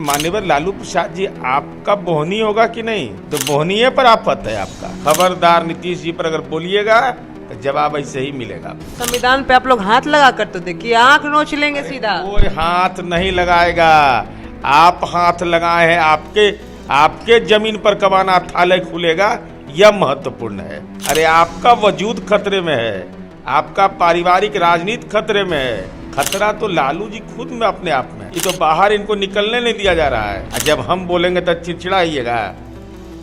माननीय लालू प्रसाद जी, आपका बोहनी होगा कि नहीं? तो बोहनीये पर आफत है आपका। खबरदार नीतीश जी पर अगर बोलिएगा तो जवाब ऐसे ही मिलेगा। संविधान पे आप लोग हाथ लगा कर तो देखिए, आंख नोच लेंगे सीधा। कोई हाथ नहीं लगाएगा। आप हाथ लगाए हैं, आपके जमीन पर कबाना थाले खुलेगा, यह महत्वपूर्ण है। अरे आपका वजूद खतरे में है, आपका पारिवारिक राजनीति खतरे में है। खतरा तो लालू जी खुद में अपने आप में, ये तो बाहर इनको निकलने नहीं दिया जा रहा है। जब हम बोलेंगे तो चिड़चिड़ाइएगा,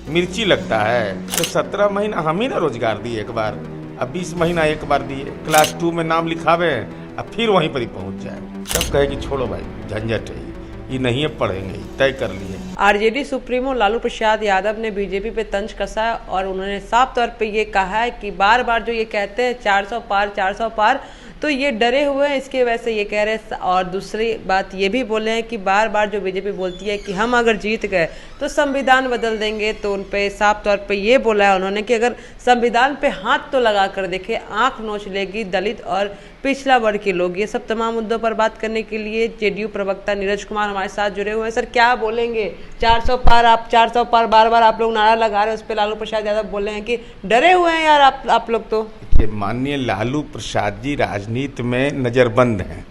मिर्ची लगता है। तो 17 महीना हम ही ना रोजगार दिए एक बार, अब 20 महीना एक बार दिए। क्लास 2 में नाम लिखावे अब फिर वहीं पर ही पहुंच जाए, तब कहे कि छोड़ो भाई झंझट है, ये नहीं है, पढ़ेंगे, तय कर लिए। आरजेडी सुप्रीमो लालू प्रसाद यादव ने बीजेपी पे तंज कसा और उन्होंने साफ तौर पे ये कहा है कि बार बार जो ये कहते हैं 400 पार 400 पार, तो ये डरे हुए हैं, इसके वजह से ये कह रहे हैं। और दूसरी बात ये भी बोले हैं कि बार बार जो बीजेपी बोलती है कि हम अगर जीत गए तो संविधान बदल देंगे, तो उन पे साफ तौर पे ये बोला है उन्होंने कि अगर संविधान पे हाथ तो लगा कर देखे, आंख नोच लेगी दलित और पिछड़ा वर्ग के लोग। ये सब तमाम मुद्दों पर बात करने के लिए जेडीयू प्रवक्ता नीरज कुमार हमारे साथ जुड़े हुए हैं। सर क्या बोलेंगे? 400 पार, आप 400 पार बार बार आप लोग नारा लगा रहे हैं, उस पर लालू प्रसाद यादव बोल रहे हैं कि डरे हुए हैं यार आप लोग। तो माननीय लालू प्रसाद जी राजनीति में नजरबंद हैं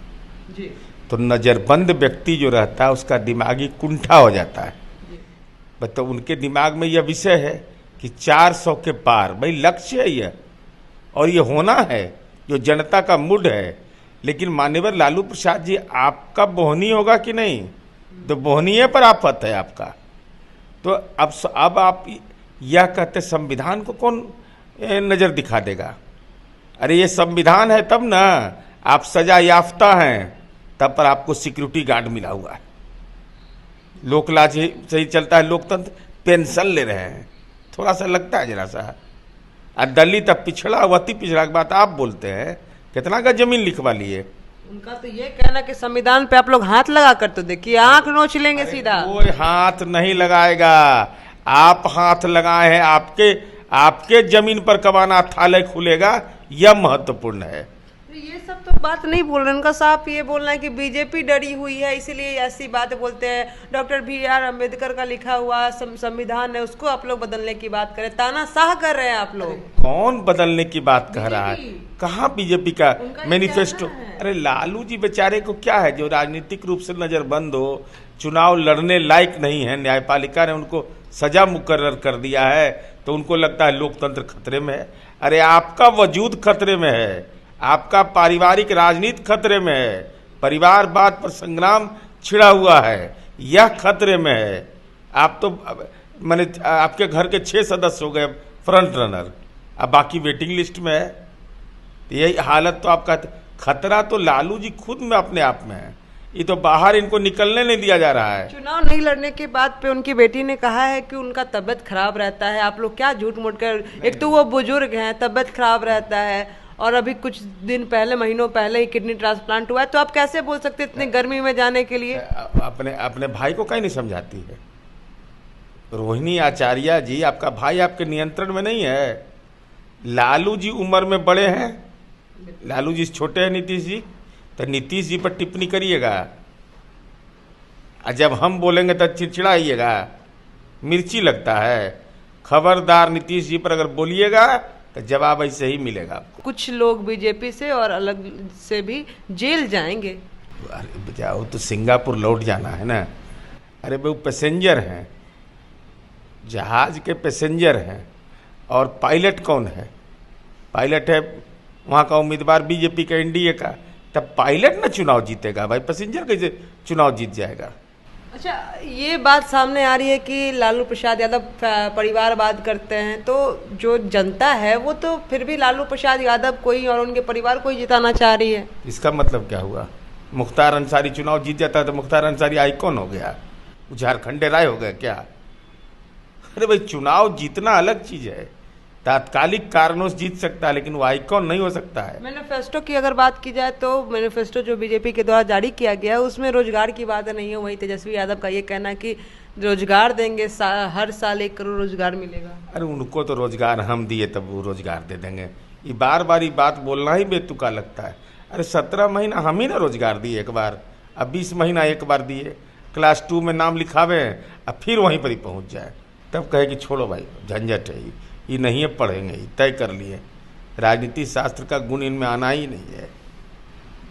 जी। तो नजरबंद व्यक्ति जो रहता है उसका दिमागी कुंठा हो जाता है। तो उनके दिमाग में यह विषय है कि 400 के पार, भाई लक्ष्य है यह, और ये होना है जो जनता का मूड है। लेकिन माननीय लालू प्रसाद जी, आपका बोहनी होगा कि नहीं? तो बोहनीये पर आफत है आपका। तो अब आप यह कहते संविधान को कौन नजर दिखा देगा? अरे ये संविधान है तब ना, आप सजा याफ्ता हैं तब पर आपको सिक्योरिटी गार्ड मिला हुआ है। लोकलाज सही चलता है, लोकतंत्र पेंशन ले रहे हैं, थोड़ा सा लगता है जरा सा। दलित पिछड़ा अति पिछड़ा की बात आप बोलते हैं, कितना का जमीन लिखवा लिए? उनका तो ये कहना कि संविधान पे आप लोग हाथ लगा कर तो देखिए, आंख नोच लेंगे सीधा। कोई हाथ नहीं लगाएगा। आप हाथ लगाए हैं, आपके जमीन पर कबाना थाले खुलेगा, यह महत्वपूर्ण है। तो ये सब तो बात नहीं बोल रहे, उनका साफ ये बोलना है कि बीजेपी डरी हुई है इसलिए ऐसी बातें बोलते हैं। डॉक्टर BR अम्बेडकर का लिखा हुआ संविधान है, उसको आप लोग बदलने की बात करें, तानाशाह कर रहे हैं आप लोग। कौन बदलने की बात कह रहा है? कहाँ बीजेपी का मैनिफेस्टो? अरे लालू जी बेचारे को क्या है, जो राजनीतिक रूप से नजरबंद हो, चुनाव लड़ने लायक नहीं है, न्यायपालिका ने उनको सजा मुकर्रर कर दिया है, तो उनको लगता है लोकतंत्र खतरे में है। अरे आपका वजूद खतरे में है, आपका पारिवारिक राजनीति खतरे में है, परिवारवाद पर संग्राम छिड़ा हुआ है, यह खतरे में है। आप तो मैंने आपके घर के 6 सदस्य हो गए फ्रंट रनर, अब बाकी वेटिंग लिस्ट में है। यही हालत तो आपका खतरा तो लालू जी खुद में अपने आप में है, ये तो बाहर इनको निकलने नहीं दिया जा रहा है। चुनाव नहीं लड़ने के बाद पे उनकी बेटी ने कहा है कि उनका तबीयत खराब रहता है। आप लोग क्या झूठ मूठ कर, एक तो वो बुजुर्ग हैं, तबीयत खराब रहता है, और अभी कुछ दिन पहले, महीनों पहले ही किडनी ट्रांसप्लांट हुआ है, तो आप कैसे बोल सकते इतनी गर्मी में जाने के लिए? अपने भाई को कहीं नहीं समझाती है। रोहिणी आचार्य जी, आपका भाई आपके नियंत्रण में नहीं है। लालू जी उम्र में बड़े हैं, लालू जी छोटे हैं नीतीश जी, तो नीतीश जी पर टिप्पणी करिएगा, और जब हम बोलेंगे तो चिड़चिड़ाइएगा, मिर्ची लगता है। खबरदार नीतीश जी पर अगर बोलिएगा तो जवाब ऐसे ही मिलेगा आपको। कुछ लोग बीजेपी से और अलग से भी जेल जाएंगे। अरे जाओ तो सिंगापुर लौट जाना है ना। अरे वो पैसेंजर हैं, जहाज के पैसेंजर हैं, और पायलट कौन है? पायलट है वहाँ का उम्मीदवार बीजेपी का, एनडीए का। तब पायलट ना चुनाव जीतेगा भाई, पैसेंजर कैसे चुनाव जीत जाएगा? अच्छा, ये बात सामने आ रही है कि लालू प्रसाद यादव परिवारवाद करते हैं, तो जो जनता है वो तो फिर भी लालू प्रसाद यादव को ही और उनके परिवार को ही जिताना चाह रही है। इसका मतलब क्या हुआ? मुख्तार अंसारी चुनाव जीत जाता है तो मुख्तार अंसारी आइकॉन हो गया, झारखंडे राय हो गया क्या? अरे भाई, चुनाव जीतना अलग चीज है, तात्कालिक कारणों से जीत सकता है, लेकिन वो आइकॉन नहीं हो सकता है। मैनिफेस्टो की अगर बात की जाए तो मैनिफेस्टो जो बीजेपी के द्वारा जारी किया गया उसमें रोजगार की बात नहीं है। वही तेजस्वी यादव का ये कहना है कि रोजगार देंगे, हर साल 1 करोड़ रोजगार मिलेगा। अरे उनको तो रोजगार हम दिए तब वो रोजगार दे देंगे, ये बार बार ये बात बोलना ही बेतुका लगता है। अरे 17 महीना हम ही ना रोजगार दिए एक बार, अब 20 महीना एक बार दिए। क्लास 2 में नाम लिखावे और फिर वहीं पर ही पहुंच जाए, तब कहे कि छोड़ो भाई झंझट है, ये नहीं है, पढ़ेंगे, ही तय कर लिए। राजनीति शास्त्र का गुण इनमें आना ही नहीं है।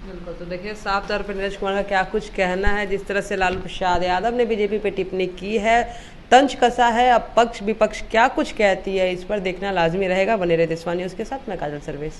बिल्कुल। तो देखिए साफ तौर पर नीरज कुमार का क्या कुछ कहना है, जिस तरह से लालू प्रसाद यादव ने बीजेपी पे टिप्पणी की है, तंज कसा है। अब पक्ष विपक्ष क्या कुछ कहती है, इस पर देखना लाजमी रहेगा। बने रहे देशवाणी न्यूज़ के साथ, मैं काजल सर्वेश।